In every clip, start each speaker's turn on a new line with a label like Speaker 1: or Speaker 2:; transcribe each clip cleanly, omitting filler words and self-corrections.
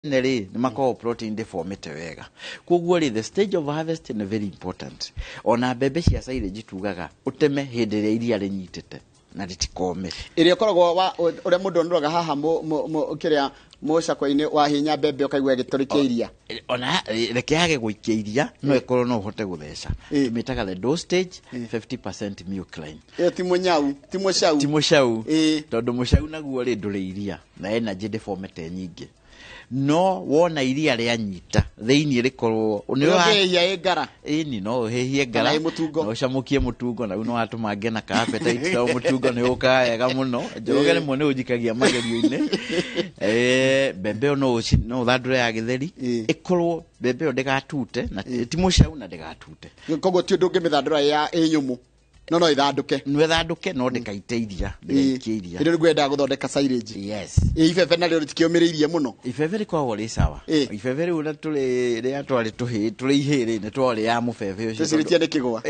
Speaker 1: neri nimako protein deformate wega koguo the stage of harvest is very important ona bebe cia silage tugaga uteme hindi ria iria rinyitete na ritikome
Speaker 2: iria koragwo uria mundu nduraga haha kiria mucakwa-ini wa hinya bebe ukaigua giturikia iria
Speaker 1: ona reke yage guikia iria no ikorwo no uhote gutheca tumitaga the dose stage 50% milk line
Speaker 2: ti mucau
Speaker 1: tondu mucau naguo ri nduri iria na energy deformate nyingi no wona iria ria nyita theini rikorwo
Speaker 2: unihia ngara
Speaker 1: ni no hehie ngara no shamukie mutungo na uno watu mange na appetite ta mutungo ni ukayega muno njoroge ni mone ujikagia magerio-ini bebe no thandure ya githeri ikorwo bebe ndigatute na ti mucau na ndigatute
Speaker 2: koguo ti undu ngimithandura ya nyumu no ithanduke
Speaker 1: no ndikaiteiria ndikairia
Speaker 2: ndo ngwenda guthondeka silage
Speaker 1: yes
Speaker 2: ifebe na rio tikiomiriirie muno
Speaker 1: ifebe rikoragwo ri sawa ifebe ri una ria twari turi ihiri ni twari ya mubebe ucio
Speaker 2: tusiritie ni kigwa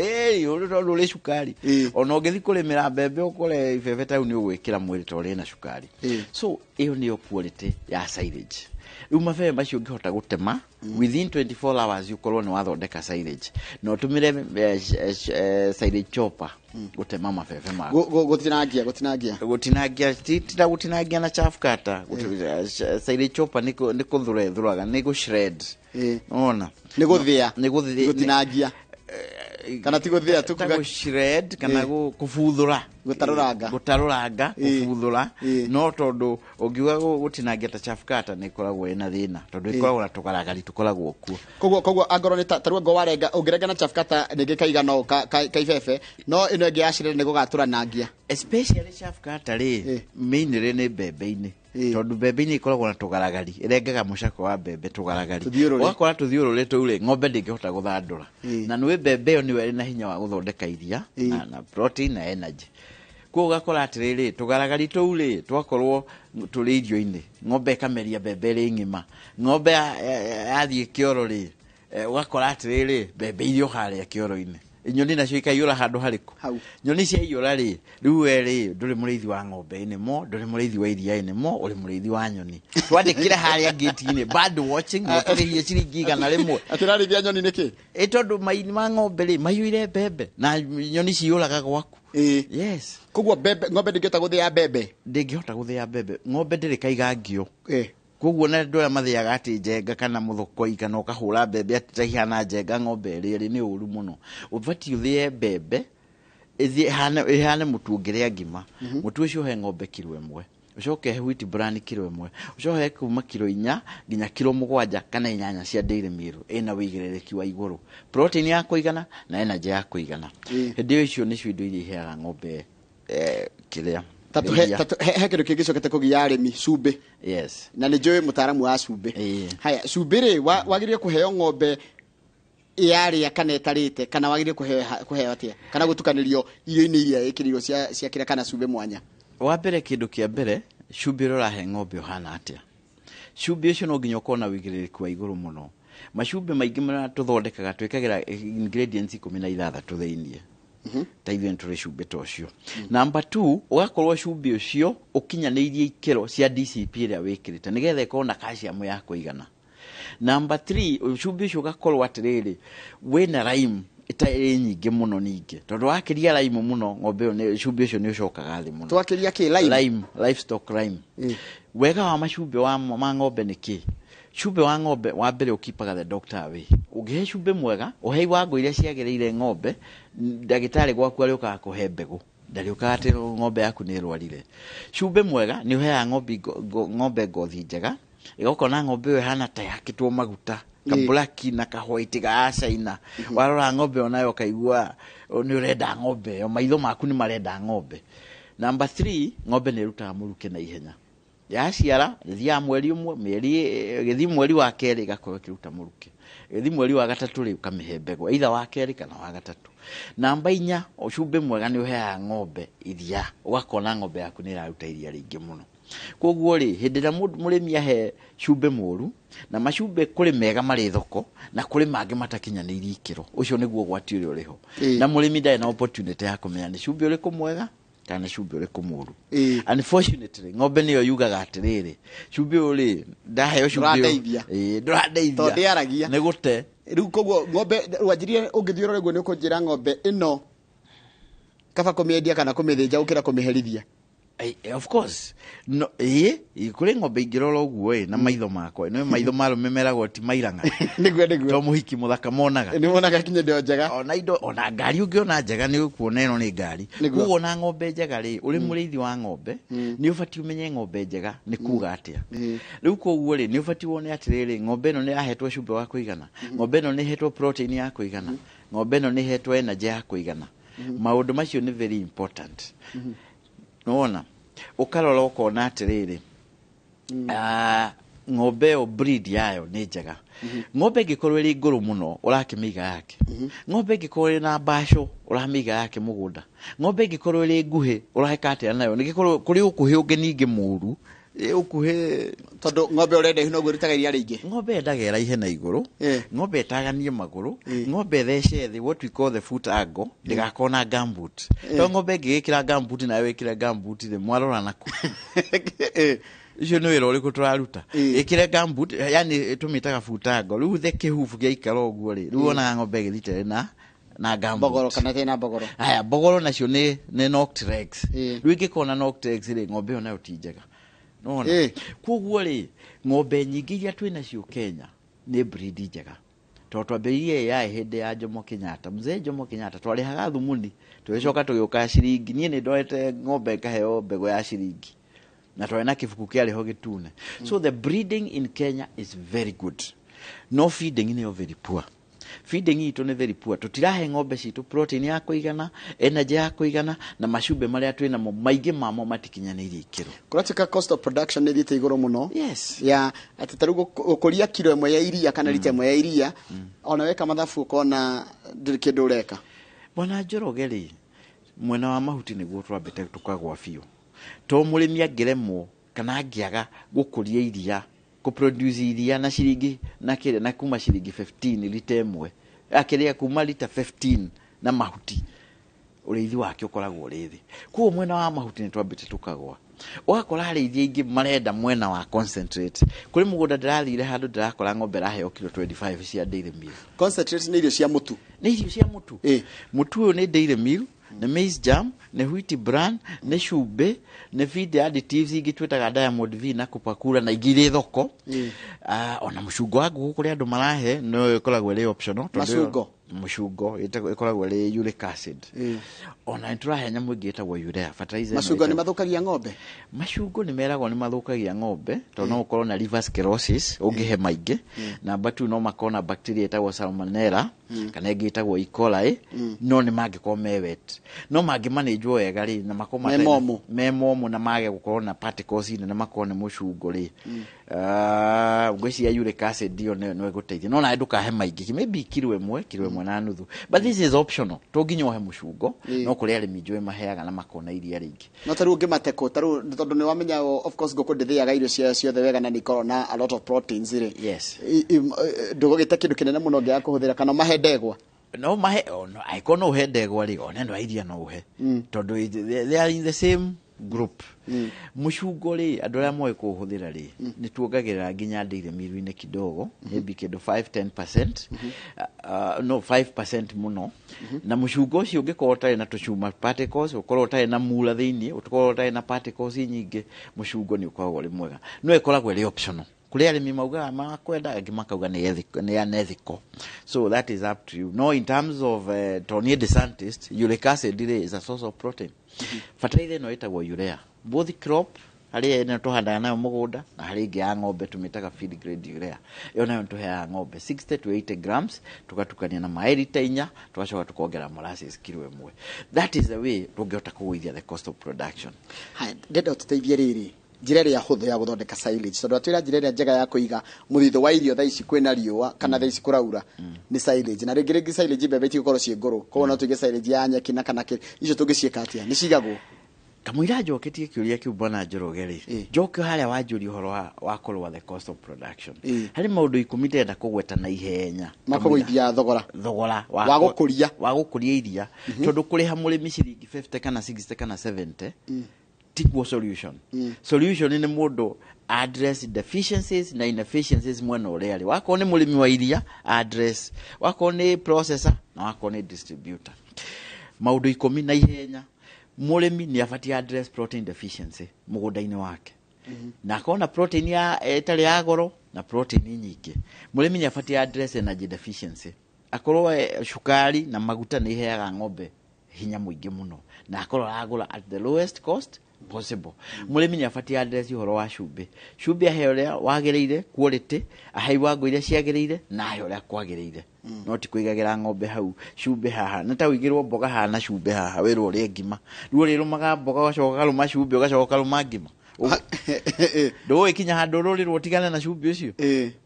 Speaker 1: uru ri cukari ona ungithi kurimira bebe ukore ifebe ta ni ugwikira mwiri tori na cukari so iyo ni quality ya silage umafebe macio ngihota gutema within 24 hours ukorwo ni wathondeka silage no tumire silage chopper gutema mabebe mako gutinagia tita na chaff cutter silage chopper ni kuthuraga ni go shred ona
Speaker 2: ni guthia gutinagia kana ti guthia
Speaker 1: tukuga shred kana kufuthura gutaruranga kufuthura no tondu ungiuga gutinagia ta chaff cutter ni koragwo ina thina tondu ikoragwo na tugaragari tukoragwo kuo
Speaker 2: koguo angoro ni taruo ngo warenga ungirenga na chaff cutter ningi kaiga no kaibebe no ino ingi yacire ni gugaturanangia
Speaker 1: especially chaff cutter mainly ni bebe-ini tondu bebe-ini ikoragwo na tugaragari irengaga mucako wa bebe tugaragari wakora tuthiururite ule ng'ombe ndingihota guthandura na nwe bebe yo niwe ina hinya wa guthondeka iria na protein na energy ko gakora atiriri tugaragari tuule twakorwo turi irio-ini ng'ombe kameria bebe ri ngima ng'ombe athie kioro ri ugakora atiriri bebe irio haria kioro-ini inyoni nacio ikaiyura handu hariku nyoni cia iyura ri riu nduri muriithi wa ng'ombe ini mo nduri muriithi wa iria ini mo uri muriithi wa nyoni twandikire haria gate-ini bird watching ukirihia ciringi 100 rimwe
Speaker 2: atirarithia nyoni niki
Speaker 1: tondu maini ma ng'ombe ri mayuire bebe na nyoni ciuraga gwaku yes
Speaker 2: koguo bebe ng'ombe ndingihota
Speaker 1: guthia bebe ng'ombe ndiri kaiga ngio koguo na ndoya mathiaga ati njenga kana muthokoi kana ukahura bebe ati tahana njenga ng'ombe ri ni uru muno ubati uthie bebe ihane mutu ngiria ngima mutu ucio he ng'ombe kilo 1 ucoke he wheat bran kilo 1 ucoke kuma kilo 4 nginya kilo 7 kana 8 cia dairy meal ina wigirereki wa iguru protein ya kuigana na energy ya kuigana hindi icio ni cio indo iria iheaga ng'ombe kiria
Speaker 2: he kindu kingicokete kugia arimi cumbi
Speaker 1: yes
Speaker 2: na ni njui mutaaramu wa cumbi haya cumbi ri wagirie kuheo ng'ombe yaria kana etarite kana wagirie kuheo atia kana gutukanirio irio-ini iria ikirirwo cia kira kana cumbi mwanya
Speaker 1: wa mbere kindu kia mbere cumbi rurahe ng'ombe uhana atia cumbi ucio no nginya ukorwo na wigiririku wa iguru muno macumbi maingi mara tuthondekaga twikagira ingredients 16 theinie ta ithuĩ tũrĩ cumbĩ ta ũcio number 2 ugakorwo cumbĩ ũcio ũkinyanĩirie ikĩro cia DCP ĩrĩa wĩkĩrĩte nĩgetha ĩkorwo na calcium ya kũigana number 3 cumbĩ ũcio ugakorwo atirĩrĩ wĩna lime itarĩ nyingĩ muno ningĩ tondu wakiria lime muno ng'ombe ĩyo cumbĩ ũcio nĩ ũcokaga thĩ muno
Speaker 2: twakiria ki
Speaker 1: lime livestock lime wega wa macumbĩ ma ng'ombe nĩ kĩ cumbĩ wa ng'ombe wa mbere ukipaga the doctor away ungihe cumbĩ mwega uhei wa ngo iria ciagĩrĩire ng'ombe ndagĩtarĩ gwaku arĩ ũkaga kũhe mbegũ ndari ũkaga atĩ ng'ombe yaku nĩ ĩrwarire cumbĩ mwega nĩ ũheaga ng'ombe ngothi njega ĩgakora ng'ombe ĩyo ihana ta yakĩtwo maguta ka black na ka white ga acaina warora ng'ombe onayo kaigua nĩ ũrenda ng'ombe ĩyo maitho maku nĩ marenda ng'ombe number 3 ng'ombe nĩ ĩrutaga mũruke na ihenya yaciara thia mweri umwe githi mweri wa keri gakorwo kiruta muruke githi mweri wa gatatu ri ukamihe mbegu either wa keri kana wa gatatu namba 4 ucumbe mwega ni uheaga ng'ombe iria ugakona ng'ombe yaku ni iraruta iria ringi muno koguo ri hindira murimi ahe cumbe muru na macumbe kuri mega mari thoko na kuri mangi matakinyanirie ikiro ucio niguo gwati uri uriho na murimi ndae na opportunity ya kumenya ni cumbe uriku mwega kana cumbĩ ũrĩkũ mũru. Unfortunately ng'ombe nĩyo yugaga atĩrĩrĩ cumbĩ ũrĩ ndaheo cumbĩ
Speaker 2: ndũrandeithia
Speaker 1: nĩ gũte.
Speaker 2: Rĩu koguo ng'ombe wanjirie ũngĩthiĩ ũrore guo nĩ ũkũnjĩra ng'ombe ĩno kaba kũmĩendia kana kũmĩthĩnja gũkĩra kũmĩherithia.
Speaker 1: Of course no kũrĩ ng'ombe ingĩrora ũguo na maitho makwa no maitho marũme meragwo ti mairanga
Speaker 2: nĩguo
Speaker 1: to mũhiki mũthaka monaga
Speaker 2: nĩ monaga kinya ndio njega
Speaker 1: ona indo ona ngari ũngĩona njega nĩ ũkuona ĩno nĩ ngari. Kuoguo na ng'ombe njega rĩ ũrĩ mũrĩithi wa ng'ombe nĩ ũbatiĩ ũmenye ng'ombe njega nĩ kuuga atĩa. Rĩu koguo rĩ nĩ ũbatiĩ wone atĩrĩrĩ ng'ombe ĩno nĩ yahetwo cumbĩ wa kũigana, ng'ombe ĩno nĩ ĩhetwo protein ya kũigana, ng'ombe ĩno nĩ ĩhetwo energy ya kũigana. Maũndũ macio nĩ very important. Nona ukarora ukona atiriri ng'ombe o breed yayo nĩ njega. Ng'ombe ĩngĩkorwo ĩrĩ ngũrũ mũno ũrakĩmĩiga yake, ng'ombe ĩngĩkorwo ĩrĩ na mbacũ ũramĩiga yake mũgũnda, ng'ombe ĩngĩkorwo ĩrĩ nguhĩ ũraheka atĩa nayo. Nĩgĩkorwo kũrĩ ũkuhĩ ũngĩ ningĩ mũru ũkuhĩ
Speaker 2: tondũ ng'ombe ũrenda ihenya ũguo ĩrutaga iria rĩingĩ.
Speaker 1: Ng'ombe yendaga ĩraihe na igũrũ, ng'ombe ĩtaganie magũrũ, ng'ombe thece thĩ what we call the foot angle ndĩgakorwo na gumboot. To ng'ombe ĩngĩgĩkĩra gumboot nayo ĩkĩre gumboot thĩ mwarora naku icio nĩ wĩra ũrĩkũ tũraruta. Ĩkĩre gumboot yani tũmĩtaga foot angle. Rĩu the kĩhubu gĩaikara ũguo rĩ rĩu onaga ng'ombe ĩgĩthite na gumboot. Bogoro
Speaker 2: kana tena bogoro.
Speaker 1: Haya bogoro nacio nĩ knocked legs. Rĩu ĩngĩkorwo na knocked legs rĩ ng'ombe ĩyo nayo ti njega. Nona koguo rĩ ng'ombe nyingĩ iria twĩ nacio Kenya nĩ breed njega. To twambĩrĩirie ya hĩndĩ ya Jomo Kenyatta, mzee Jomo Kenyatta twarĩhaga thumuni tũgĩcoka tũgĩũka ciringi. Niĩ nĩ ndorete ng'ombe ngaheo mbegũ ya ciringi na twarĩ na kĩbuku kĩarĩho gĩtune. So the breeding in Kenya is very good. No feeding nĩyo very poor. Feeding itũ nĩ very poor. Tutirahe ng'ombe citũ protein ya kũigana, energy ya kũigana na macumbĩ marĩa twĩ namo maingĩ mamo matikinyanĩirie ikĩro.
Speaker 2: Kũratika cost of production nĩ thiĩte igũrũ mũno.
Speaker 1: Yes.
Speaker 2: Ya atĩ tarĩu gũkũria kilo ĩmwe ya iria kana lita ĩmwe ya iria ona weka mathabu ũkona ndĩrĩ kĩndũ ũreka.
Speaker 1: Bwana Njoroge rĩ mwena wa mahuti nĩguo twambĩte tukagwa biũ. To mũrĩmi angĩremwo kana angĩaga gũkũria iria kuproduce iria na ciringi na kile na kuma ciringi 15 lita ĩmwe akĩrĩa kuma lita 15 na mahuti ũrĩithi wake ũkoragwo rĩthĩ. Kuo mwena wa mahuti nĩ twambĩte tukagwa. Ũgakora arĩithi aingĩ marenda mwena wa concentrate. Kũrĩ mũgũnda ndĩrathire handũ ndĩrakora ng'ombe raheo kilo 25 cia dairy meal.
Speaker 2: Concentrate nĩ irio cia mũtu.
Speaker 1: Nĩ irio cia mũtu. Mũtu ũyũ nĩ dairy meal, nĩ maize germ, nĩ wheat bran, nĩ cumbĩ, nĩ feed additives ingĩ twĩtaga Diamond V na Kupakura na ingĩ irĩ thoko. Ona mũcungo wa ngũkũ kũrĩ andũ marahe no ĩkoragwo ĩrĩ optional. Mũcungo ĩkoragwo ĩrĩ uric acid. Ona nĩtũrahe nyamũ ĩngĩ ĩtagwo urea fertilizer.
Speaker 2: Macungo nĩ mathũkagia ng'ombe.
Speaker 1: Macungo nĩ meragwo nĩ mathũkagia ng'ombe tondũ no ũkorwo na liver sclerosis ũngĩhe maingĩ. Namba 2 no makorwo na bacteria ĩtagwo salmonella kana ĩngĩ ĩtagwo E. coli no nĩ mangĩkorwo me wet. No mangĩmanĩnjwo wega rĩ na makorwo me momu na mage gũkorwo na particles na makorwo nĩ mũcungo rĩ. Ngwĩciria uric acid ĩyo no ĩgũteithia. No na ndũkahe maingĩ maybe kilo ĩmwe na nuthu. But this is optional. To nginya ũhe mũcungo no kũrĩ arĩmi njũĩ maheaga na makona iria rĩingĩ.
Speaker 2: No tarĩu ũngĩmateko tarĩu tondũ nĩ wamenya of course ngũkũ ndĩthĩaga irio ciothe wega na nĩ ikoragwo na a lot of proteins rĩ.
Speaker 1: Yes.
Speaker 2: Ndũgũgĩte kĩndũ kĩnene mũno ngĩa kũhũthĩra kana mahe ndegwa.
Speaker 1: No mahe aiko no uhe ndegwa rĩ ona ndo iria no uhe tondũ they are in the same group. Mũcungo rĩ andũ arĩa moĩ kũhũthĩra rĩ nĩ tuongagĩrĩra nginya dairy meal-inĩ kidogo maybe kĩndũ 5-10%. No 5% mũno. Na mũcungo ũcio ũngĩkorwo ũtarĩ na tũcuma particles ũkorwo ũtarĩ na mula thĩinĩ ũkorwo ũtarĩ na particles nyingĩ mũcungo nĩ ũkoragwo ũrĩ mwega. No ĩkoragwo ĩrĩ optional. Kũrĩ arĩmi maugaga makwenda angĩ makauga nĩ unethical. So that is up to you. No in terms of Tony DeSantis uric acid is a source of protein. Fertilizer ĩno ĩtagwo urea. Both crop harĩ ĩno tũhandaga nayo mũgũnda na harĩ ĩngĩ ya ng'ombe tũmĩtaga feed grade urea. Ĩyo nayo tũheaga ng'ombe 60 to 80 grams tugatukania na maĩ lita 4 tugacoka tukongerera molasses kilo 1. That is the way tũngĩhota kũgũithia the cost of production.
Speaker 2: Hai ndenda ũtũteithie rĩrĩ njĩra ĩrĩa hũthũ ya gũthondeka silage tondũ atwĩra njĩra ĩrĩa njega ya kũiga mũthithũ wa irio thaa ici kwĩna riũa kana thaa ici kũraura nĩ silage na rĩngĩ silage mbembe itigũkorwo ciĩ ngũrũ koguo no tũige silage ya nyeki na kana icio tũngĩciĩka atĩa nĩ cigagwo.
Speaker 1: kamwira njoketie kiuria kiu bwana Njoroge njoke haria wanjuri horo wa korwa the cost of production hari maundu 10 ndenda kugweta na ihenya
Speaker 2: makogoithia thogora wa
Speaker 1: gukuria iria tondu kuriha murimi ciringi 50 kana 60 kana 70 tiguo solution solution ni mundu address deficiencies na inefficiencies mwena uria ri wako ni murimi wa iria address wako ni processor na wako ni distributor maundu 10 na ihenya murimi ni afati address protein deficiency mugunda-ini wake na akona protein ya etari ya goro na protein nyingi murimi ni afati address energy deficiency akorwo shukari na maguta ni heaga ng'ombe hinya muingi muno na akorwo agura at the lowest cost possible murimi ni afati address horo wa cumbi aheoria wagereire quality ahaiwa ngo iria ciagereire na aheoria kwagereire no ti kuigagira ng'ombe hau cumbi haha na ta wigirwo mboga haha na cumbi haha wirwo ri ngima ruo rirumaga mboga gacoka ruma cumbi gacoka ruma ngima do ikinya handu rurirwo tigana na cumbi ucio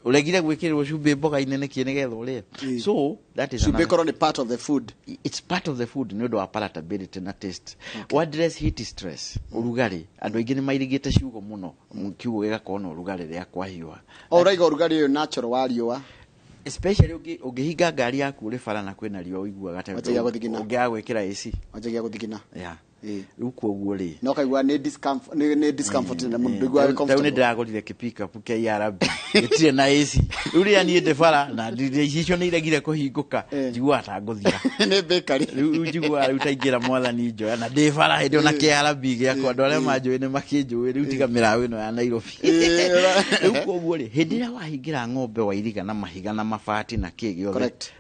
Speaker 1: uregire gwikirwo cumbi mboga inene kiene getho ri so that is
Speaker 2: cumbi koro ni part of the food,
Speaker 1: it's part of the food no do palatability na taste what address heat stress urugari andu ingi ni mairigite ciugo muno kiugo gigakona urugari ria kwa hiwa
Speaker 2: oraiga urugari yo natural wa riwa
Speaker 1: especially ugihinga ngari yaku ri bara na kwina riwa uiguaga ta ungiagwikira AC
Speaker 2: wajagia guthigina
Speaker 1: yeah uko guori
Speaker 2: no kaigwa ni discomfort na mundu gwa
Speaker 1: comfortable tauni ndagorire kipika puke ya rabi itire na AC uria ni ndefara na decision ni iregire kuhinguka jigwa ta nguthira
Speaker 2: ni bakery
Speaker 1: ujigwa utaingira mwathani njo na ndefara hinde ona ke arabi gya kwa ndole manjui ni makinjui riu tiga mirawe no ya Nairobi uko guori hindira wahingira ng'ombe wa iriga na mahiga na mafati na kigi
Speaker 2: correct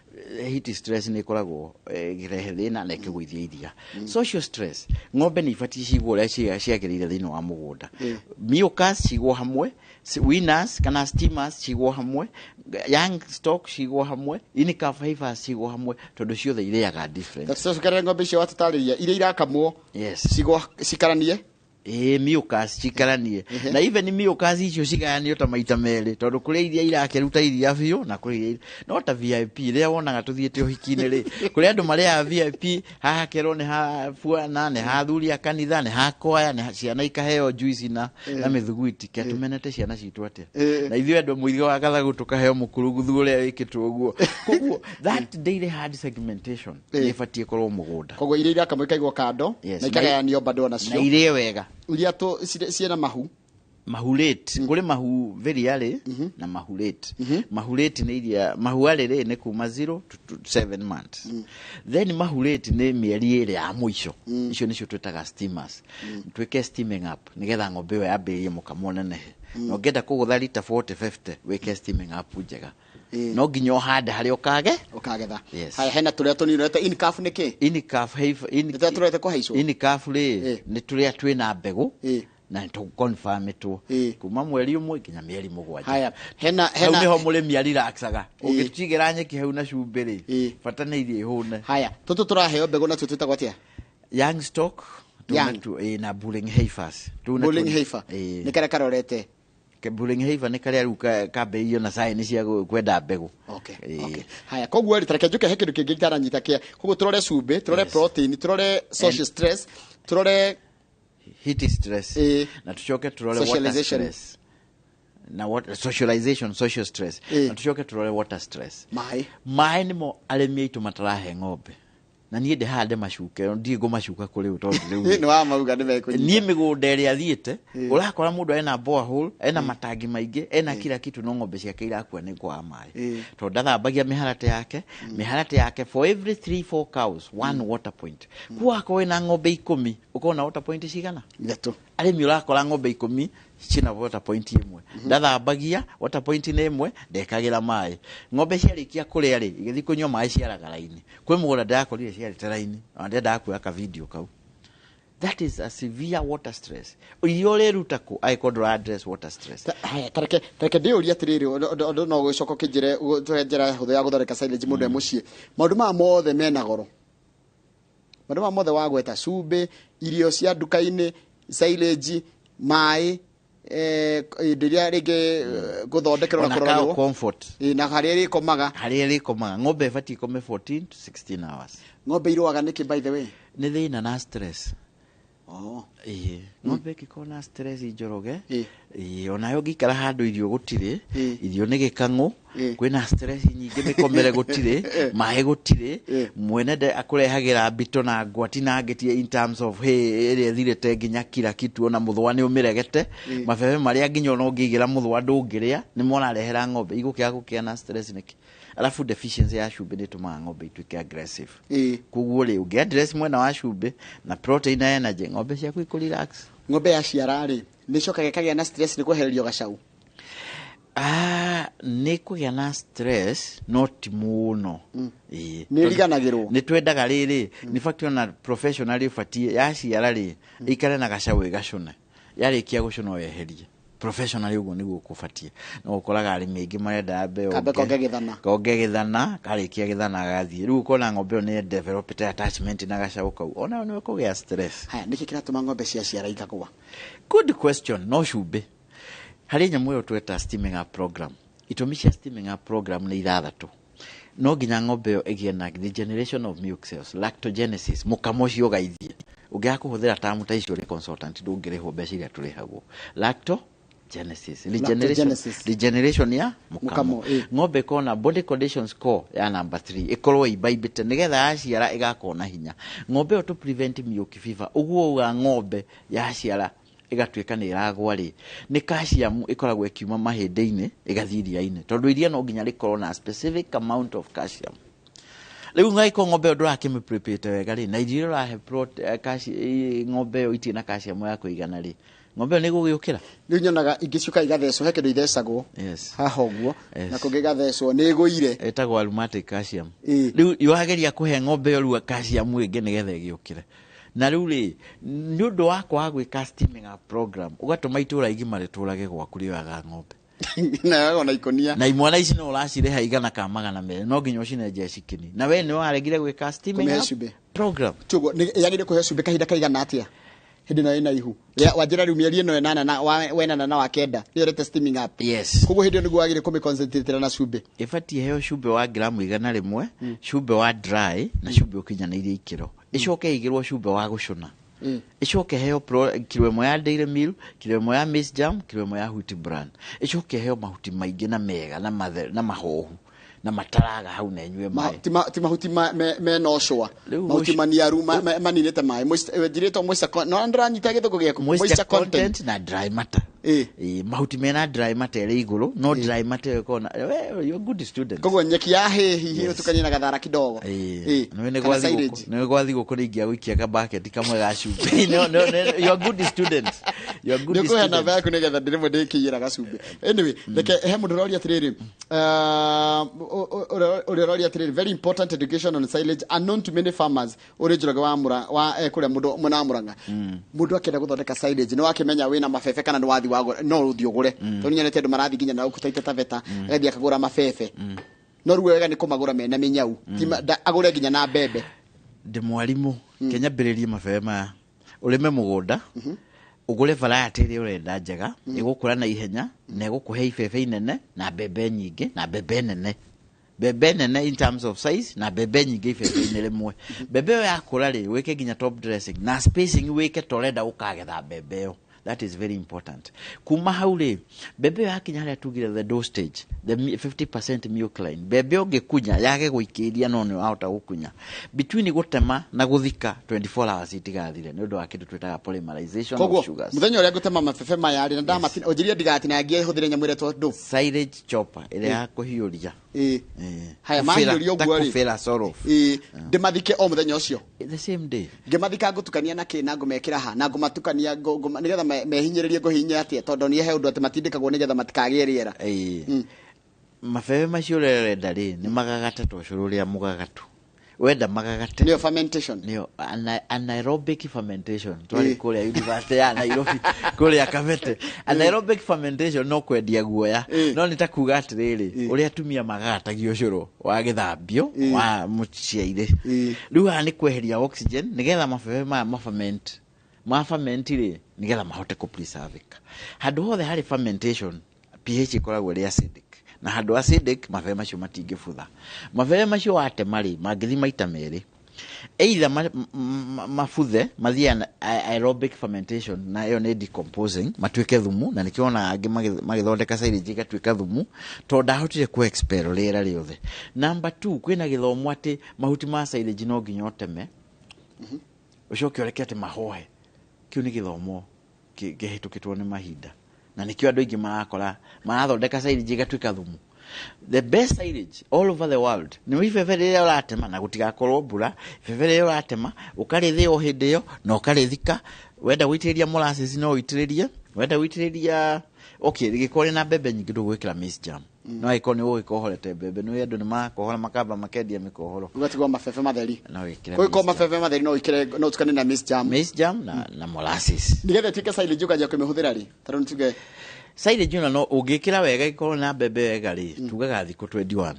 Speaker 1: heat stress ni koragwo girehe thina na ikiguithia iria social stress ng'ombe ni ifati cigwo ciagirire thina wa mugunda mucus cigwo hamwe winners kana steamers cigwo hamwe young stock cigwo hamwe in-calf heifers cigwo hamwe tondu ciothe iriaga different
Speaker 2: that's so kare ng'ombe cio watatariria iria irakamwo
Speaker 1: yes
Speaker 2: cigwo cikaranie
Speaker 1: mucus cikaranie na even mucus icio cigayanio ta maita meri tondu kuria iria irakeruta iria biu na kuria no ta VIP ria wonaga tuthiete uhiki-ini ri kuria andu maria VIP haha kero ni ha fuana ni ha thuria kanitha ni ha kwaya ni ciana ikaheo juice na mithuguiti ke tumenete ciana citu atia na ithuĩ andu muigo wa gathagu tukaheo mukuruguthu uria wikitwo guo koguo that daily hard segmentation ni fatie korwo mugunda
Speaker 2: koguo iria irakamwo ikaigwo kando na ikagayanio bado nacio
Speaker 1: na irie wega
Speaker 2: uria to ciena
Speaker 1: mahulate ngure mahu very early na mahulate mahulate ni iria mahu early ni kuma 0 to 7 months then mahulate ni mieri ire ya muico icio nicio twetaga steamers tweke steaming up nigetha ng'ombe we ambirie mukamo nenehe no ngenda kugutha lita 40-50 weke steaming up njega no nginyo hande hari ukagetha
Speaker 2: haya hena turia tunino ta in-calf niki
Speaker 1: in-calf
Speaker 2: nita turete kwa haico
Speaker 1: in-calf ri ni turia twina mbegu na to confirm tu kuma mweri umwe kinya mieri mugwanja
Speaker 2: haya hena
Speaker 1: niho murimi relaxaga ugitigira nyeki hau na cumbiri fata ni irie hune
Speaker 2: haya tutu turaheo mbegu na tutwita gwatia
Speaker 1: young stock tu na bulling heifers
Speaker 2: bulling heifer ni kare karorete
Speaker 1: ke bulling heifer ni kare ruka kabeio na sai ni cia kwenda mbegu
Speaker 2: okay haya koguo ri tareke njuke hekindu kingi taranyita kia koguo turore cumbi turore protein turore social stress turore
Speaker 1: heat stress na tuchoke turole water stress na what socialization social stress na tuchoke turole water stress mai ni mo aremi aitu matarahe ng'ombe na nie de hande macuke ndi go macuka kuri utondu riu
Speaker 2: ni wa mauga ni mekunyita
Speaker 1: nie migunda iri athiete urakora mundu ena borehole ena matangi maingi ena kila kitu no ng'ombe ciake irakua ni kwa mai to ndathambagia miharate yake for every 3-4 cows one water point kwa ko ina ng'ombe 10 ukona water point cigana
Speaker 2: ithatu
Speaker 1: arimi urakora ng'ombe 10 cina water point imwe ndathambagia water point ni imwe ndekagira mai ng'ombe ciarikia kuria ri igithi kunywa mai ciaraga raini kwi mugunda ndakorire ciarite raini ndenda kuya ka video kau that is a severe water stress uyore rutako I could address water stress
Speaker 2: haya tareke ndio uri atiriri no gwicoko kinjire turenjera hutho ya guthoreka silage mundu mucie maundu ma mothe mena goro maundu ma mothe wa gweta cumbi irio cia nduka-ini silage mai ndiria rige guthondekerwo na korwo
Speaker 1: comfort
Speaker 2: na hariri komaga
Speaker 1: ng'ombe fati kome 14 to 16 hours
Speaker 2: ng'ombe iruaga niki by the way
Speaker 1: ni thina na stress ng'ombe ĩngĩkorwo stress njoroge onayo ngĩikara handũ irio gũtirĩ irio nĩ gĩkang'ũ kwĩna stress nyingĩ mĩkomere gũtirĩ maĩ gũtirĩ mwene akũrehagĩra mbito na ngwati na ngĩtie in terms of ĩrĩa ĩthirĩte nginya kila kitu ona mũthwa nĩ ũmĩregete mabebe marĩa nginya ona ũngĩigĩra mũthwa ndũngĩrĩa nĩ mona rehera ng'ombe igũkĩa na stress nĩkĩ alafu deficiency ya cumbĩ nĩ tũmaga ng'ombe ituĩke aggressive koguo rĩ ũngĩ address mwena wa cumbĩ na protein na energy ng'ombe ciaku ikũ-relax.
Speaker 2: Ng'ombe ya ciara rĩ nĩ cokaga ĩkagĩa na stress nĩ kwehererio gacaũ?
Speaker 1: Nĩ kũgĩa na stress no ti mũno
Speaker 2: nĩ riganagĩrwo
Speaker 1: nĩ twendaga rĩrĩ nĩ fact ona professional ũbatiĩ yaciara rĩ ĩikare na gacaũ ĩgacũne yarĩkia gũcũna weherie professional ũguo nĩguo kũbatiĩ no ũkoraga arĩmi aingĩ marenda konge gĩthana karĩkia gĩthana agathiĩ rĩu ũkona ng'ombe ĩyo nĩ developed attachment na gacaũ kau ona nĩ kũgĩa stress.
Speaker 2: Haya nĩkĩ kĩratũma ng'ombe ciara ikagũa?
Speaker 1: Good question. No cumbĩ harĩ nyamũ ĩyo tweta steaming up program itũmi cia steaming up program nĩ ithathatũ no nginya ng'ombe ĩyo ĩgĩe na regeneration of milk cells lactogenesis mũkamo ũcio ũgaithie ũngĩaga kũhũthĩra tamu ta icio ũrĩ consultant ndũngĩrĩhwo mbeca iria tũrĩhagwo regeneration ya mũkamo ng'ombe ĩkorwo na body condition score ya number 3 ĩkorwo ĩimbĩte nĩgetha yaciara ĩgakorwo na hinya ng'ombe ĩyo to prevent milk fever ũguo uga ng'ombe yaciara ĩgatuĩka nĩ ĩragwa rĩ nĩ calcium ĩkoragwo ĩkiuma mahĩndĩ-inĩ ĩgathiĩ iria-inĩ tondũ iria no nginya rĩkorwo na specific amount of calcium rĩu ngaikorwo ng'ombe ĩyo ndũrakĩmĩ-prepare wega rĩ na irio ũrahe ng'ombe ĩyo itirĩ na calcium ya kũigana rĩ ng'ombe ĩyo nĩ gũgĩũkĩra
Speaker 2: rĩu nyonaga ingĩcuka igathecwo he kĩndũ ithecagwo haha ũguo na kũngĩ igathecwo nĩ ĩgũire
Speaker 1: ĩtagwo aromatic calcium rĩu yohageria kũhe ng'ombe ĩyo rĩu calcium ĩngĩ nĩgetha ĩgĩũkĩre na rĩu rĩ nĩ ũndũ wa kwaga gwĩka steaming up program ũgatũma itũũra igima rĩtũũrage gwaku rĩoyaga ng'ombe
Speaker 2: na ona ikonia
Speaker 1: na imwana ici no ũracireha igana ka magana merĩ no nginya ũcinenje cikini na we nĩ waregire gwĩka steaming up program
Speaker 2: tugo yagĩrĩire kũhe cumbĩ kahinda kaigana atĩa hĩndĩ ĩno ĩna ihu wanjĩra rĩu mĩeri ĩno wenana na wa kenda nĩ ũrete steaming up koguo hĩndĩ ĩyo nĩguo wagĩrĩire kũmĩ-concentrate na cumbĩ
Speaker 1: ĩbatiĩ heo cumbĩ wa gramu igana rĩmwe cumbĩ wa dry na cumbĩ ũkinyanĩirie ikĩro ĩcoke igĩrwo cumbĩ wa gũcũna ĩcoke heo kilo ĩmwe ya dairy meal kilo ĩmwe ya maize germ kilo ĩmwe ya wheat bran ĩcoke heo mahuti maingĩ na mega na mahohu na mataraga hau na nyue maĩ
Speaker 2: ti mahuti mena ũcũa mahuti maniaru maninĩte maĩ njirĩtwo moisture no ndĩranyita gĩthũngũ gĩaku
Speaker 1: moisture content na dry matter mahuti mena dry matter ĩrĩ igũrũ no dry matter ĩkorwo you're good student
Speaker 2: koguo nyeki ya hihi ũtukanie na gathara kidogo
Speaker 1: nĩ gwathi gũkũ nĩ ingĩagũikia kabaketi kamwe ga cumbĩ you're good student
Speaker 2: nĩkũhe namba yaku nĩgetha ndĩrĩmwe ndĩkĩiyĩra gacumbĩ anyway reke he mũndũ ũroria atĩrĩrĩ ũrĩroria atĩrĩrĩ very important education on silage unknown to many farmers ũrĩ njoroge wa kũrĩa mũndũ mwena wa Mũrang'a mũndũ akĩenda gũthondeka silage nĩ wakĩmenya wĩna mabebe kana nĩ wathi wagũra no ũthiĩ ũgũre tondũ nyonete andũ marathi nginya na ũkutaite taveta agathiĩ akagũra mabebe no rĩu wega nĩ kũmagũra mena mĩnyau agũre nginya na mbembe
Speaker 1: ndĩ mwarimũ kenyambĩrĩrie mabebe maya ũrĩme mũgũnda ũgũre variety ĩrĩa ũrenda njega ĩgũkũra na ihenya na ĩgũkũhe ibebe inene na mbembe nyingĩ na mbembe nene in terms of size na mbembe nyingĩ ibebe-inĩ rĩmwe mbembe ĩyo yakũra rĩ wĩke nginya top dressing na spacing wĩke torenda ũkagetha mbembe ĩyo that is very important kuma hau rĩ mbembe ĩyo yakinya harĩa tugire the dough stage the 50% milk line mbembe ũngĩkunya yage gũikĩria no nĩ wahota gũkunya between gũtema na gũthika 24 hours itigathire nĩ ũndũ wa kĩndũ twĩtaga polymerization of sugars
Speaker 2: mũthenya ũrĩa ngũtema mabebe maya rĩ na ndamatina ũnjĩrie ndigatinangie hũthĩre nyamũ ĩretwo dough
Speaker 1: silage chopper ĩrĩa ya kũhiũria
Speaker 2: haya mahiũria ũguo rĩ
Speaker 1: kũbĩra sorof
Speaker 2: ndĩmathike o mũthenya ũcio
Speaker 1: the same day
Speaker 2: ngĩmathika ngũtukania na kĩ na ngũmekĩra ha na ngũmatukania nĩgetha mehinyĩrĩrie ngũhinyia atĩa tondũ nĩ he ũndũ atĩ matindĩkagwo nĩgetha matikagĩe rĩera
Speaker 1: mabebe macio ũrenda rĩ nĩ magagate ta ũcũrũ ũrĩa mũgagatu wenda magagate
Speaker 2: nĩyo fermentation
Speaker 1: nĩyo anaerobic fermentation twarĩ kũrĩa university ya Nairobi kũrĩa Kabete anaerobic fermentation no kwendia guoya no nĩ ta kuga atĩrĩrĩ ũrĩa atumia magagatagia ũcũrũ wa gĩthambio wa mũciairĩ rĩu haha nĩ kweheria oxygen nĩgetha mabebe maya ma-ferment rĩ nĩgetha mahote kũ-preservika handũ hothe harĩ fermentation pH ĩkoragwo ĩrĩ acidic na handũ acidic mabebe macio matingĩbutha mabebe macio watema rĩ mangĩthi maita merĩ either mafuthe mathia aerobic fermentation na yo ne decomposing matuike thumu na nikiona angi magithondeka silage igatuika thumu to ndahotire ku expel rĩera rĩothe. Number 2 kwina githomo ati mahuti ma silage no nginya oteme ucoke ureke ati mahohe. Kiu ni githomo kihitukitwo ni mahinda na nikio andu ingi marakora marathondeka silage igatuika thumu. The best silage all over the world ni ifebe rĩrĩa ũratema na gutigakorwo mbura, ifebe rĩrĩa ũratema ũkarĩthĩa o hĩndĩ ĩyo na ũkarĩthika. Wenda gũitĩrĩria molasses no ũitĩrĩrie, wenda gũitĩrĩria okay gĩkorwo na mbembe nyingĩ ndũgwĩkĩra maize germ. No ĩkorwo nĩ ũgĩkohorete mbembe no andũ nĩ makohora makamba makendia mĩkohoro
Speaker 2: ũgatigwo mabebe matheri
Speaker 1: no wĩkĩre
Speaker 2: kũi mabebe matheri no wĩkĩre no tukane na maize germ
Speaker 1: na molasses
Speaker 2: nigetha tuĩke silage ũkanjia kũmĩhũthĩra rĩ tarũ nĩtuge
Speaker 1: silage no ũngĩkĩra wega ikorwo na mbembe wega rĩ tugaga thikũ 21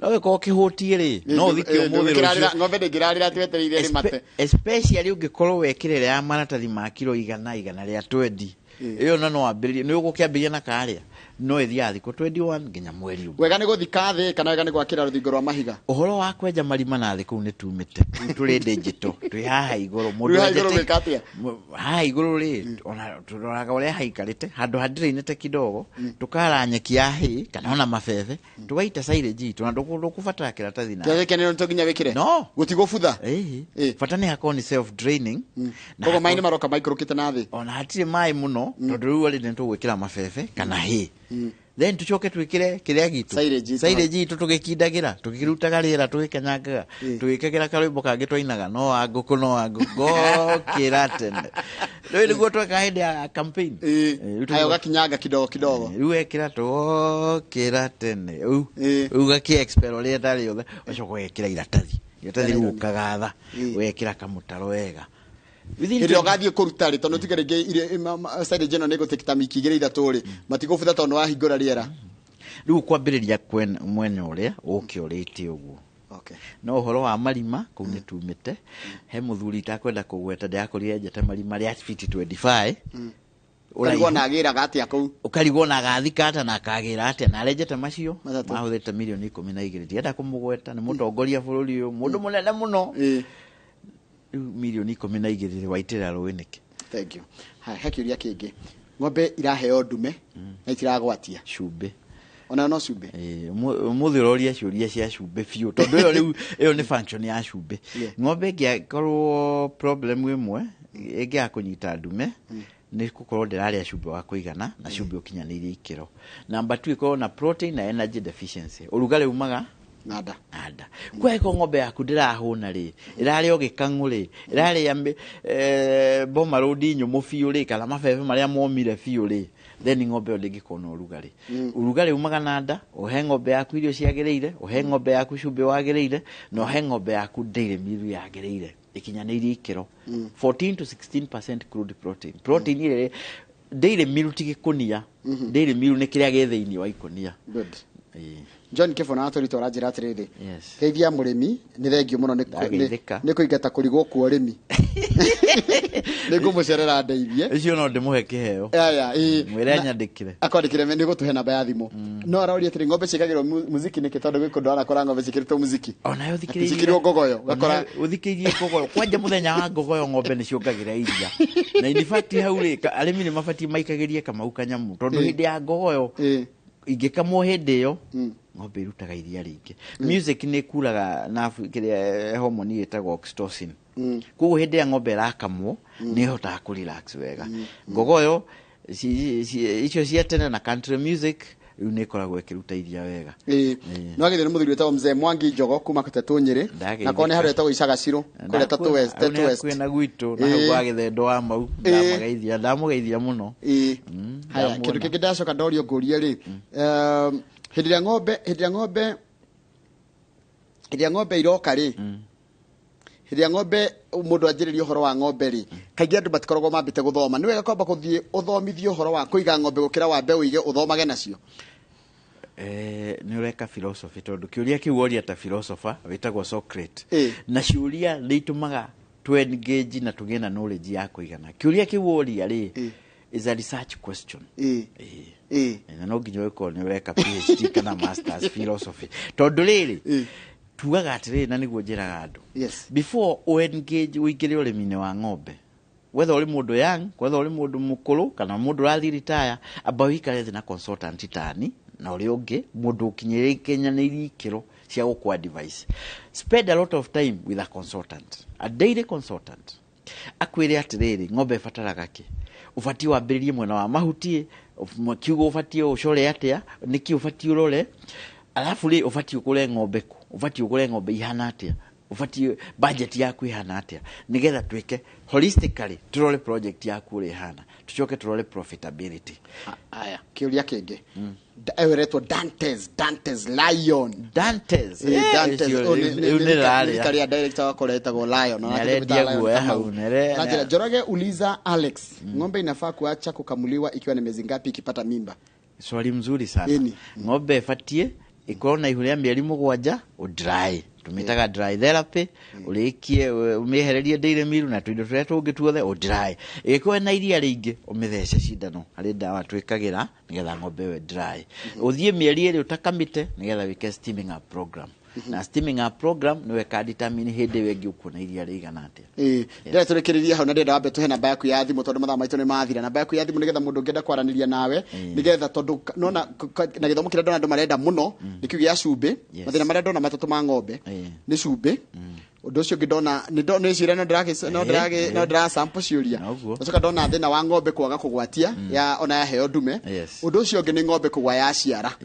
Speaker 1: no gĩkorwo kĩhũtie rĩ no ũthikio mũthĩ rũcio
Speaker 2: ng'ombe ndĩngĩrarĩra twetereire rĩ mate
Speaker 1: especially ũngĩkorwo wekĩrĩra ya maratathi ma kilo 100 rĩa 20 iyo no ambĩrĩrie nĩ ũgũkĩambĩrĩria na karĩa no ĩthiaga thikũ 21 nginya mweri ũmwe.
Speaker 2: Wega nĩ gũthika thĩ kana wega nĩ gwakĩra rũthingo rwa mahiga.
Speaker 1: Ũhoro wa kwenja marima na thĩ kũu nĩ tumĩte tũrĩ digital twĩ haha igũrũ mũndũ
Speaker 2: endete
Speaker 1: haha igũrũ rĩ ona tũroraga ũrĩa haikarĩte handũ handĩrĩinĩte kidogo tukara nyeki ya hay kana ona mabebe tugaita silage itu na ndũkũbatara kĩratathi na
Speaker 2: gĩake nĩ nginya wĩkĩre
Speaker 1: no
Speaker 2: gũtigwo butha
Speaker 1: bata nĩ hakorwo nĩ self draining
Speaker 2: na koguo maĩ nĩ maroka maikũrũkĩte na thĩ
Speaker 1: ona hatirĩ maĩ mũno tondũ rĩu arĩ nĩ tũgwĩkĩra mabebe kana hay then tucoke twikire kiria gitu silage itu tugikindagĩra tukirutaga rĩera tugikenyangaga tugikagĩra karwĩmbo kangĩ twainaga no angũkũ kĩra tene rĩu nĩguo tweka hĩndĩ ya campaign
Speaker 2: ayo gakinyanga kidogo
Speaker 1: rĩu ekĩra kĩra tene rĩu gaki-expel rĩera rĩothe ũcoka wekĩra iratathi rĩu ũkagatha wekĩra kamũtaro wega
Speaker 2: hĩndĩ ũgathiĩ kũruta rĩ tondũ tuge rĩngĩ silage ĩno nĩ gũtĩkĩta miki 2-3 rĩ matigũbutha tondũ wahingũra rĩera
Speaker 1: rĩu kwambĩrĩria mwena ũrĩa ũkĩorĩte ũguo. No ũhoro wa marima kũu nĩ tumĩte he mũthuri itakwenda kũgweta ndĩrakorire enjete marima rĩa feet 25
Speaker 2: ũkarigwo na agĩraga atĩa kũu
Speaker 1: ũkarigwo na agathika ata na akagĩra atĩa na arenjete macio mahũthĩte milioni 12 ndienda kũmũgweta nĩ mũtongoria bũrũri ũyũ mũndũ mũnene mũno milioni 12 waitĩra rũĩnĩke.
Speaker 2: Thank you. He kĩũria kĩngĩ ng'ombe iraheo ndume na itiragwatia
Speaker 1: cumbĩ
Speaker 2: ona no cumbĩ
Speaker 1: mũthĩ ũroria ciũria cia cumbĩ biũ tondũ ĩyo rĩu ĩyo nĩ function ya cumbĩ. Ng'ombe ĩngĩkorwo problem ĩmwe ĩngĩaga kũnyita ndume nĩ gũkorwo ndĩrarĩa cumbĩ wa kũigana na cumbĩ ũkinyanĩirie ikĩro. Number 2 ĩkorwo na protein na energy deficiency ũrugarĩ umaga
Speaker 2: nada
Speaker 1: kwa iko ng'ombe yaku ndirahũna rĩ ĩrarĩa ũgĩkang'ũ rĩ ĩrarĩa boma rodi nyũmũ biũ rĩ kana mabebe marĩa momire biũ rĩ then ng'ombe ndĩngĩkorwo na ũrugarĩ umaga nada ũhe ng'ombe yaku irio ciagĩrĩire ũhe ng'ombe yaku cumbĩ wagĩrĩire na ũhe ng'ombe yaku dairy meal yagĩrĩire ikinyanĩirie ikĩro 14 to 16% crude protein ile dairy meal tigĩkũnia dairy meal nĩ kĩrĩa gĩ thĩinĩ wa ikũnia.
Speaker 2: John Kefona atorito ranjira atiriri teithia mũrĩmi nĩ thengio mũno nĩ kũingata kũrigwo kwa ũrĩmi nĩ ngũmũcerera ndeithie
Speaker 1: icio no ndĩmũhe kĩheo mwĩre anyandĩkire
Speaker 2: akwandĩkire nĩ gũtũhe namba ya thimũ no aroria atĩrĩ ng'ombe ciĩkagĩrwo muziki nĩkĩ tondũ gwĩkũ ndwarakora ng'ombe ciĩkĩrĩtwo muziki
Speaker 1: ona ũthikĩrĩirie
Speaker 2: cikĩrwo ngogoyo gakora
Speaker 1: ũthikĩrĩirie ngogoyo kwanja mũthenya wa ngogoyo ng'ombe nĩ ciongagĩra iria na in fact hau rĩ arĩmi nĩ mabatie maikagĩrie kamau kanyamũ tondũ hĩndĩ ya ngogoyo ingĩkamwo hĩndĩ ĩyo ng'ombe irutaga iria rĩingĩ. Music nĩ kuraga na kĩrĩa hormone ĩtagwo oxytocin koguo hĩndĩ ya ng'ombe ĩrakamwo nĩ ĩhotaga kũ relax wega. Ngogoyo icio cia tene na country music rĩu nĩ ĩkoragwo ĩkĩruta iria wega.
Speaker 2: No agĩthĩ nĩ mũthuri wetagwo mzee Mwangi Njogo kuma Katetũ Nyĩrĩ na kone harĩa wetagwo Icagacirũ kũrĩa Tatũ West
Speaker 1: kwĩna gwitũ na hau wa gĩthendo wa mau ndamũgeithia mũno.
Speaker 2: Haya kĩndũ kĩngĩ ndacoka ndorio ngũrie rĩ hĩndĩ ya ng'ombe iroka rĩ hĩndĩ ya ng'ombe mũndũ anjĩrĩria ũhoro wa ng'ombe rĩ kaingĩ andũ matikoragwo mambĩte gũthoma nĩ wega kwamba gũthiĩ ũthomithio ũhoro wa kũiga ng'ombe gũkĩra wa mbeũ ige ũthomage nacio.
Speaker 1: Nĩ ũreka philosophy tondũ kĩũria kĩu woria ta philosopher wĩtagwo Socrates na ciũria nĩ itũmaga tu engage na tũgĩe na knowledge ya kũigana. Kĩũria kĩu woria rĩ is a research question. Na no nginya ũkorwo nĩ ũreka PhD kana masters philosophy tondũ rĩrĩ tugaga atire na niguo njiraga andu
Speaker 2: Yes.
Speaker 1: before o engage uikire urimine wa ng'ombe, whether uri mundu young, whether uri mundu mukuru kana mundu rathi retire, aba wikare thina consultant tani na uri ungi mundu ukinyire kenyaniri ikiro cia gukwa advice. Spend a lot of time with a consultant, a daily consultant. Akwire atiriri ng'ombe ibataraga ki, ubati wambiririe mwena wa mahuti, kiugo ubati ucore atia, niki ubati urore, alafu ri ubati ukure ng'ombe ku, ubati ukure ng'ombe ihana atia, ubati budget yaku ihana atia, nigetha twike holistically turore project yaku ri ihana, tucoke turore profitability.
Speaker 2: Aya kiuria kingi eweretwo Dantes Lion
Speaker 1: Dantes
Speaker 2: kali director wako letagwo Lion na Jorage uliza Alex, ng'ombe inafaa kuacha kukamuliwa ikiwa ni miezi ngapi ikipata mimba?
Speaker 1: Swali mzuri sana. Ng'ombe ifatie ikorwo na ihuria mieri 7 o dry, tumitaga dry therapy, ulikie umihererie daily meal na twindo turia tungi tuothe o dry. Ikorwo na iria ringi umithece cindano hari ndawa twikagira nigetha ng'ombe we dry. Uthie mieri iri utakamite nigetha wike steaming up program. Na steaming up program niwe ka determine hindi wengi ukuna iria rigana atia.
Speaker 2: Ndira turekereria hau na ndenda wambe tuhe namba yaku ya thimu tondu mathaa maitu ni mathira. Namba yaku ya thimu nigetha mundu ngenda kwaraniria nawe nigetha tondu nona na githomo kira ndona andu marenda muno nikiugi ya cumbi mathina maria ndona matatu ma ng'ombe ni cumbi. Undu ucio ngidona ni ndona ciira no ndira sample ciuria ucoka ndona thina wa ng'ombe kwaga kugwatia ya ona ya heo ndume. Undu ucio ngi ni ng'ombe kugwa ya ciara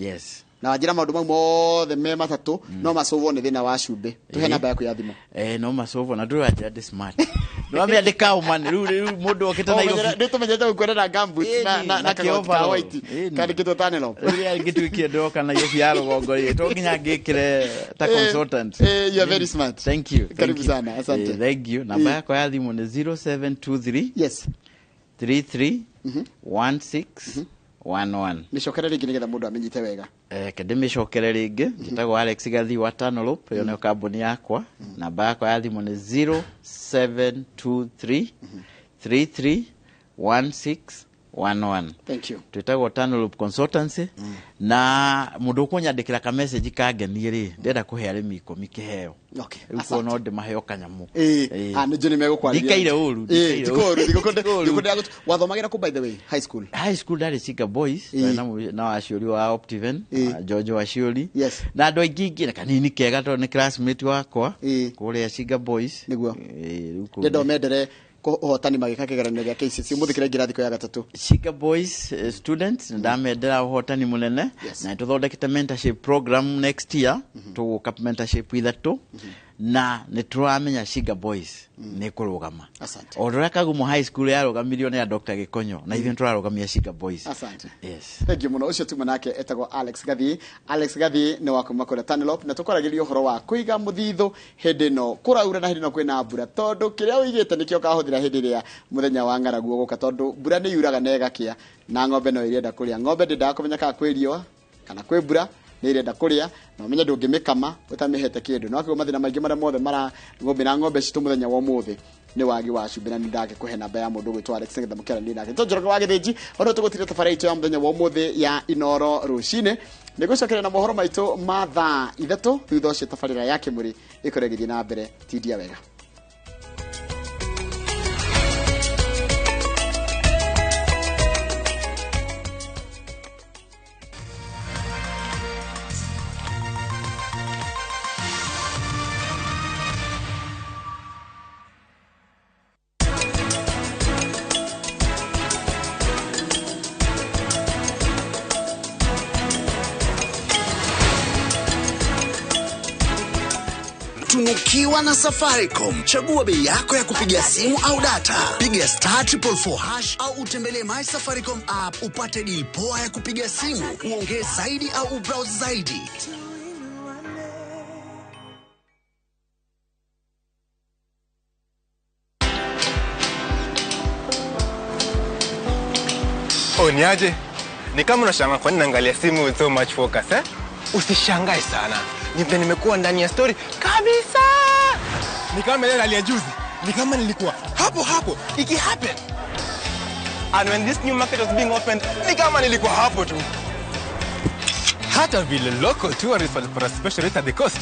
Speaker 2: na wajira maundu mau mothe me matatu no macovo ni thina wa cumbi. Tuhe namba yaku ya thimu.
Speaker 1: No macovo na ndu wajira smart no ameandika umane ru mundu okita na iyo
Speaker 2: ndio tumenyete gukwenda na gambut na ka white kandi kitu tanelo
Speaker 1: uri gituikie ndoka na iyo ya rugongo to nginya ngikire ta consultant.
Speaker 2: You are very smart.
Speaker 1: Thank you.
Speaker 2: Karibu sana. Asante.
Speaker 1: Thank you. Namba yako ya thimu ni 0723
Speaker 2: yes
Speaker 1: 33 16 11.
Speaker 2: Nishokere ringi nigetha mundu amenyite wega.
Speaker 1: Kende mishokere ringi njitagwo Alex Gathi wa Tanloop, yo ni kambuni yakwa. Namba yako ya thimu ni 0723 33 16 11.
Speaker 2: Thank you.
Speaker 1: Twitagwo Tanloop Consultancy na mundu ukunyandikira ka message kangenie ri ndenda kuhe arimi 10 kiheo.
Speaker 2: Okay.
Speaker 1: Uko no de maheo kanyamu.
Speaker 2: Ni joni megukwarira.
Speaker 1: Dikaire uru.
Speaker 2: Dikaire wathomagira ku by the way high school.
Speaker 1: High school dari Siga Boys na Ashuri wa Optiven, George wa Ashuri.
Speaker 2: Yes.
Speaker 1: Na ndo ingi na kanini kega to ni classmate wakwa kule Siga Boys.
Speaker 2: Niguo. Ndo medere hotani magika kigeranio gya KCC muthikira ngirathi ko ya gatatu.
Speaker 1: Siga Boys students ndamendera hotani munene na tuthondekete mentorship program next year to cap mentorship ithatu na nituramenya Siga Boys ni kurugama.
Speaker 2: Asante.
Speaker 1: Odora kagumo high school ya rugamirio ni ya Dr. Gikonyo na ithin turarugamia Siga Boys.
Speaker 2: Asante.
Speaker 1: Yes.
Speaker 2: Thank you muno. Ucio tu manake etagwo Alex Gathi. Alex Gathi ni wakuma kora Tanloop na tukoragirio horo wa kuiga muthitho hindi no kuraura na hindi no kwina mbura tondu kiria uigite nikio kahuthira hindi ria muthenya wa ngaragu guka tondu mbura ni yuraga na igakia na ng'ombe no irenda kuria. Ng'ombe ndenda kumenya ka kwiriwa kana kwi mbura ni irenda kuria na umenya ndungimikama utamihete kindu no akigo mathina maingi maria mothe mara ng'ombe na ng'ombe citu muthenya wa muthi ni wagi wa cumbi na ndake kuhe namba ya mundu gwitwa Alex Ngetha mukera ni nake tonjoroga wa githinji ono tugutire tabaraitu ya muthenya wa muthi ya iNooro rucine nigucokera na mohoro maitu ma thaa 3 thutha ucio tabarira yake muri ikoregirie na mbere tidia wega.
Speaker 3: Tunukiwa na Safaricom. Chagua bei yako ya kupigia simu au data. Piga *444# au utembelee My Safaricom app upate deal poa ya kupiga simu, uongee zaidi au ubrowse zaidi.
Speaker 4: Niaje? Ni kama unashangaa kwa nini naangalia simu with so much focus Usishangae sana. Nimekuwa ndani ya story kabisa. Ni kama ile ya juzi. Ni kama nilikuwa hapo iki happen. And when this new market was being opened, ni kama nilikuwa hapo tu. Hata vile local tourists for a special rate at the coast.